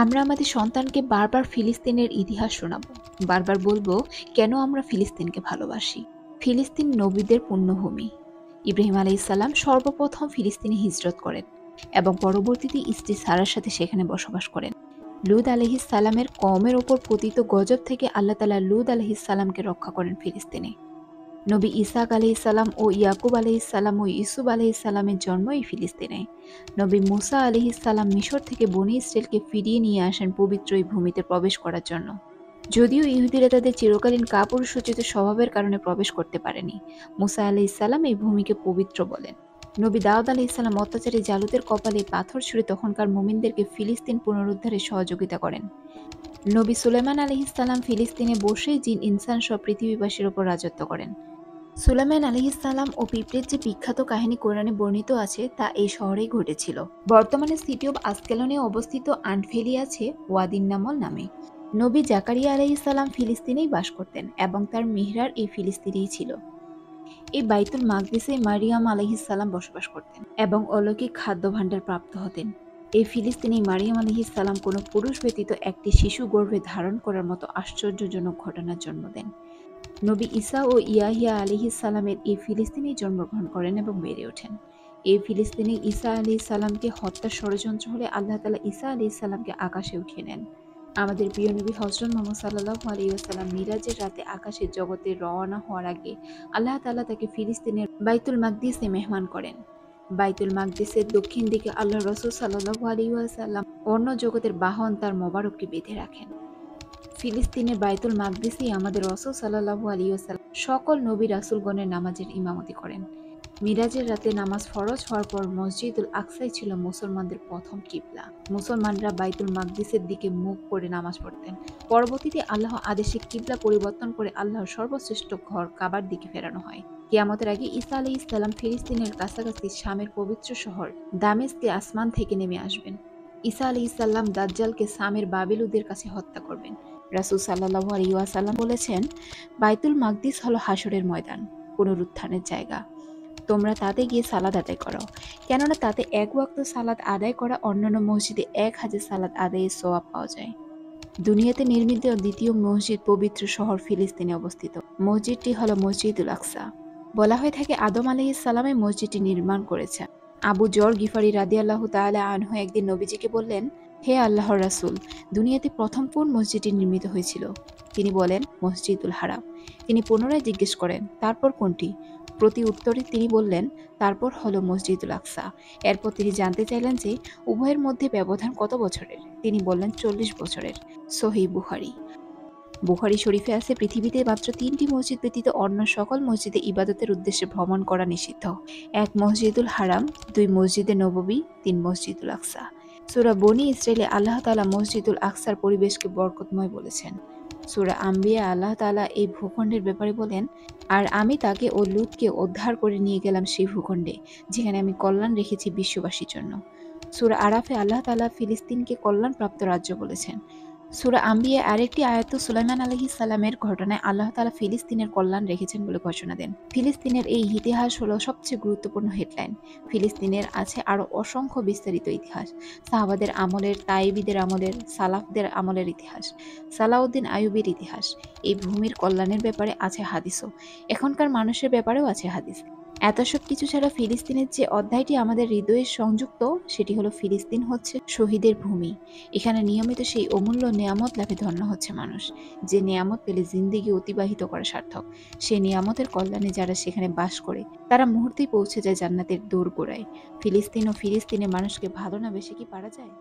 আমরা আমাদের সন্তানকে বারবার ফিলিস্তিনের ইতিহাস শোনাবো, বারবার বলবো কেন আমরা ফিলিস্তিনকে ভালোবাসি। ফিলিস্তিন নবীদের পুণ্যভূমি। ইব্রাহিম আলাইহিসসালাম সর্বপ্রথম ফিলিস্তিনে হিজরত করেন এবং পরবর্তীতে স্ত্রী সারার সাথে সেখানে বসবাস করেন। লূত আলাইহিসসালামের কওমের ওপর পতিত গজব থেকে আল্লাহ তাআলা লূত আলাইহিসসালামকে রক্ষা করেন ফিলিস্তিনে। নবী ইসাক আলাইহিসসালাম ও ইয়াকুব আলাইহিসসালাম ও ইউসুফ আলাইহিসসালামের জন্ম এই ফিলিস্তিনে। নবী মুসা আলাইহিসসালাম মিশর থেকে বনী ইসরায়েলকে ফিরিয়ে নিয়ে আসেন পবিত্র এই ভূমিতে প্রবেশ করার জন্য। যদিও ইহুদিরা তাদের চিরকালীন কাপুরুষোচিত স্বভাবের কারণে প্রবেশ করতে পারেনি, মুসা আলাইহিসসালাম এই ভূমিকে পবিত্র বলেন। নবী দাউদ আলাইহিসসালাম অত্যাচারী জালুতের কপালে পাথর ছুঁড়ে তখনকার মুমিনদেরকে ফিলিস্তিন পুনরুদ্ধারে সহযোগিতা করেন। নবী সুলাইমান আলাইহিসসালাম ফিলিস্তিনে বসেই জিন ইনসান সব পৃথিবীবাসীর ওপর রাজত্ব করেন। সুলাইমান আলাইহিসসালাম ও পিঁপড়ের যে বিখ্যাত কাহিনী কোরআনে বর্ণিত আছে তা এই শহরেই ঘটেছিল। বর্তমানে সিটি অব আসকেলনে অবস্থিত আন্টফেলি আছে ওয়াদিন নামল নামে। নবী জাকারিয়া আলাইহিসসালাম ফিলিস্তিনেই বাস করতেন এবং তার মিহরার এই ফিলিস্তিনেই ছিল। এই বাইতুল মাকদিসে মারিয়াম আলাইহিসসালাম বসবাস করতেন এবং অলৌকিক খাদ্য ভাণ্ডার প্রাপ্ত হতেন। এই ফিলিস্তিনে মারিয়াম আলাইহিসসালাম কোনো পুরুষ ব্যতীত একটি শিশু গর্ভে ধারণ করার মতো আশ্চর্যজনক ঘটনার জন্ম দেন। নবী ঈসা ও ইয়াহিয়া আলাইহিসসালামের এই ফিলিস্তিনেই জন্মগ্রহণ করেন এবং বেড়ে ওঠেন। এই ফিলিস্তিনে ঈসা আলাইহিসসালামকে হত্যার ষড়যন্ত্র হলে আল্লাহ তাআলা ঈসা আলাইহিসসালামকে আকাশে উঠিয়ে নেন। আমাদের প্রিয় নবী হযরত মুহাম্মদ সাল্লাল্লাহু আলাইহি ওয়াসাল্লাম মিরাজের রাতে আকাশের জগতে রওনা হওয়ার আগে আল্লাহ তাআলা তাকে ফিলিস্তিনের বাইতুল মাকদিসে মেহমান করেন। বাইতুল মাকদিসের দক্ষিণ দিকে আল্লাহ রাসূল সাল্লাল্লাহু আলাইহি ওয়াসাল্লাম অন্য জগতের বাহন তার মোবারককে বেঁধে রাখেন। ফিলিস্তিনের বাইতুল মাকদিসেই আমাদের রাসূল সাল্লাল্লাহু আলাইহি ওয়াসাল্লাম সকল নবী রাসূলগণের নামাজের ইমামতি করেন। মিরাজের রাতে নামাজ ফরজ হওয়ার পর মসজিদুল আকসাই ছিল মুসলমানদের প্রথম কিবলা। মুসলমানরা বাইতুল মাকদিসের দিকে মুখ করে নামাজ পড়তেন। পরবর্তীতে আল্লাহ আদেশে কিবলা পরিবর্তন করে আল্লাহর সর্বশ্রেষ্ঠ ঘর কাবার দিকে ফেরানো হয়। কিয়ামতের আগে ঈসা আলাইহিসসালাম ফিলিস্তিনের কাছাকাছি শামের পবিত্র শহর দামেস্কে আসমান থেকে নেমে আসবেন। ঈসা আলাইহিসসালাম দাজ্জালকে শামের বাবিলুদের কাছে হত্যা করবেন। রাসূল সাল্লাল্লাহু আলাইহি ওয়াসাল্লাম বলেছেন, বাইতুল মাকদিস হলো হাসরের ময়দান, পুনরুত্থানের জায়গা। তোমরা তাতে গিয়ে সালাত আদায় করো, কেননা তাতে এক ওয়াক্ত সালাত আদায় করা অন্যান্য মসজিদে 1000 সালাত আদায়ের সওয়াব পাওয়া যায়। দুনিয়াতে নির্মিত দ্বিতীয় মসজিদ পবিত্র শহর ফিলিস্তিনে অবস্থিত। মসজিদটি হলো মসজিদুল আকসা। বলা হয়ে থাকে আদম আলাইহিসসালাম এই মসজিদটি নির্মাণ করেছেন। আবু যর গিফারি রাদিয়াল্লাহু তাআলা আনহু একদিন নবীজিকে বললেন, হে আল্লাহর রাসূল, দুনিয়াতে প্রথম কোন মসজিদটি নির্মিত হয়েছিল? তিনি বলেন, মসজিদুল হারাম। তিনি পুনরায় জিজ্ঞেস করেন, তারপর কোনটি? প্রতি উত্তরে তিনি বললেন, তারপর হলো মসজিদুল আকসা। এরপর তিনি জানতে চাইলেন যে উভয়ের মধ্যে ব্যবধান কত বছরের? তিনি বললেন 40 বছরের। সহিহ বুখারী। বুখারী শরীফে আছে, পৃথিবীতে মাত্র 3টি মসজিদ ব্যতীত অন্য সকল মসজিদে ইবাদতের উদ্দেশ্যে ভ্রমণ করা নিষিদ্ধ। 1 মসজিদুল হারাম, 2 মসজিদে নববী, 3 মসজিদুল আকসা। সূরা বনী ইসরাইলে আল্লাহ তাআলা মসজিদুল আকসার পরিবেশকে বরকতময় বলেছেন। সূরা আম্বিয়া আল্লাহ তাআলা এই ভূখণ্ডের ব্যাপারে বলেন, আর আমি তাকে ও লূতকে উদ্ধার করে নিয়ে গেলাম সেই ভূখণ্ডে যেখানে আমি কল্যাণ রেখেছি বিশ্ববাসীর জন্য। সূরা আরাফে আল্লাহ তাআলা ফিলিস্তিনকে কল্যাণপ্রাপ্ত রাজ্য বলেছেন। সূরা আম্বিয়া আরেকটি আয়াত সুলাইমান আলাইহিসসালামের ঘটনায় আল্লাহ তাআলা ফিলিস্তিনের কল্যাণ রেখেছেন বলে ঘোষণা দেন। ফিলিস্তিনের এই ইতিহাস হলো সবচেয়ে গুরুত্বপূর্ণ হেডলাইন। ফিলিস্তিনের আছে আরও অসংখ্য বিস্তারিত ইতিহাস। সাহাবাদের আমলের, তাইবিদের আমলের, সালাফদের আমলের ইতিহাস, সালাউদ্দিন আইয়ুবীর ইতিহাস। এই ভূমির কল্যাণের ব্যাপারে আছে হাদিসও। এখনকার মানুষের ব্যাপারেও আছে হাদিস। এত সব কিছু ছাড়া ফিলিস্তিনের যে অধ্যায়টি আমাদের হৃদয়ে সংযুক্ত, সেটি হলো ফিলিস্তিন হচ্ছে শহীদের ভূমি। এখানে নিয়মিত সেই অমূল্য নেয়ামত লাভে ধন্য হচ্ছে মানুষ, যে নেয়ামত পেলে জিন্দেগি অতিবাহিত করা সার্থক। সেই নেয়ামতের কল্যাণে যারা সেখানে বাস করে তারা মুহূর্তেই পৌঁছে যায় জান্নাতের দোরগোড়ায়। ফিলিস্তিন ও ফিলিস্তিনের মানুষকে ভালো না বেশি কি পারা যায়?